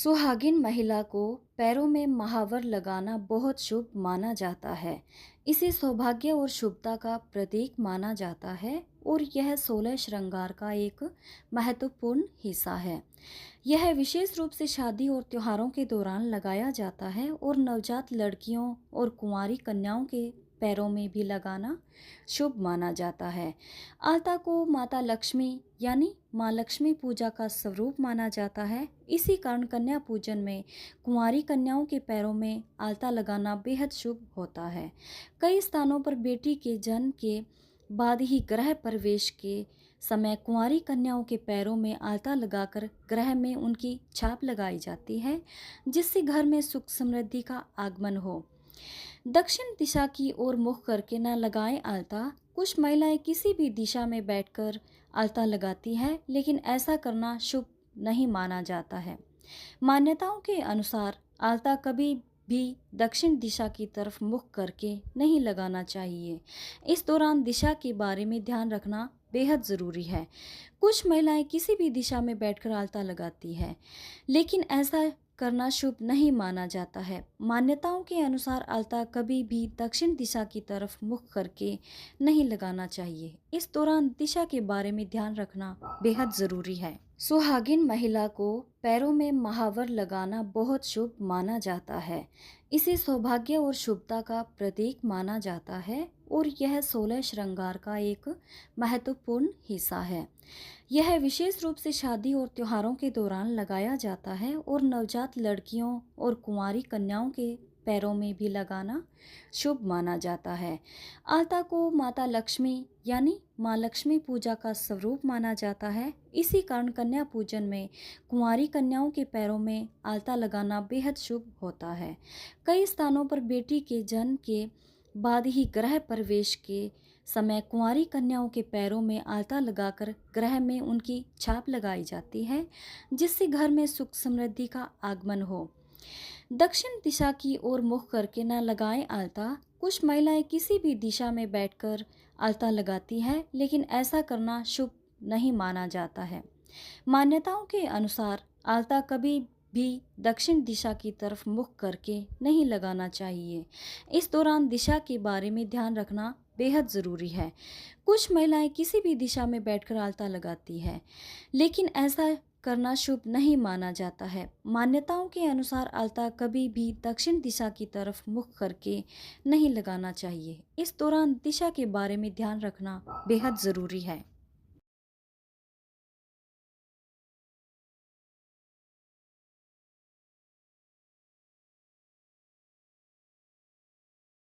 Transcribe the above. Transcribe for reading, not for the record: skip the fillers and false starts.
सुहागिन महिला को पैरों में महावर लगाना बहुत शुभ माना जाता है। इसे सौभाग्य और शुभता का प्रतीक माना जाता है और यह 16 श्रृंगार का एक महत्वपूर्ण हिस्सा है। यह विशेष रूप से शादी और त्योहारों के दौरान लगाया जाता है और नवजात लड़कियों और कुंवारी कन्याओं के पैरों में भी लगाना शुभ माना जाता है। आलता को माता लक्ष्मी यानी माँ लक्ष्मी पूजा का स्वरूप माना जाता है। इसी कारण कन्या पूजन में कुंवारी कन्याओं के पैरों में आलता लगाना बेहद शुभ होता है। कई स्थानों पर बेटी के जन्म के बाद ही गृह प्रवेश के समय कुंवारी कन्याओं के पैरों में आलता लगाकर गृह में उनकी छाप लगाई जाती है, जिससे घर में सुख समृद्धि का आगमन हो। दक्षिण दिशा की ओर मुख करके न लगाएं आलता। कुछ महिलाएं किसी भी दिशा में बैठकर आलता लगाती है, लेकिन ऐसा करना शुभ नहीं माना जाता है। मान्यताओं के अनुसार आलता कभी भी दक्षिण दिशा की तरफ मुख करके नहीं लगाना चाहिए। इस दौरान दिशा के बारे में ध्यान रखना बेहद ज़रूरी है। कुछ महिलाएं किसी भी दिशा में बैठकर आलता लगाती है, लेकिन ऐसा करना शुभ नहीं माना जाता है। मान्यताओं के अनुसार आलता कभी भी दक्षिण दिशा की तरफ मुख करके नहीं लगाना चाहिए। इस दौरान दिशा के बारे में ध्यान रखना बेहद ज़रूरी है। सुहागिन महिला को पैरों में महावर लगाना बहुत शुभ माना जाता है। इसे सौभाग्य और शुभता का प्रतीक माना जाता है और यह 16 श्रृंगार का एक महत्वपूर्ण हिस्सा है। यह विशेष रूप से शादी और त्योहारों के दौरान लगाया जाता है और नवजात लड़कियों और कुंवारी कन्याओं के पैरों में भी लगाना शुभ माना जाता है। आलता को माता लक्ष्मी यानी माँ लक्ष्मी पूजा का स्वरूप माना जाता है। इसी कारण कन्या पूजन में कुंवारी कन्याओं के पैरों में आलता लगाना बेहद शुभ होता है। कई स्थानों पर बेटी के जन्म के बाद ही गृह प्रवेश के समय कुंवारी कन्याओं के पैरों में आलता लगाकर गृह में उनकी छाप लगाई जाती है, जिससे घर में सुख समृद्धि का आगमन हो। दक्षिण दिशा की ओर मुख करके न लगाएं आलता। कुछ महिलाएं किसी भी दिशा में बैठकर आलता लगाती है, लेकिन ऐसा करना शुभ नहीं माना जाता है। मान्यताओं के अनुसार आलता कभी भी दक्षिण दिशा की तरफ मुख करके नहीं लगाना चाहिए। इस दौरान दिशा के बारे में ध्यान रखना बेहद ज़रूरी है। कुछ महिलाएं किसी भी दिशा में बैठकर आलता लगाती है, लेकिन ऐसा करना शुभ नहीं माना जाता है। मान्यताओं के अनुसार आलता कभी भी दक्षिण दिशा की तरफ मुख करके नहीं लगाना चाहिए। इस दौरान दिशा के बारे में ध्यान रखना बेहद ज़रूरी है।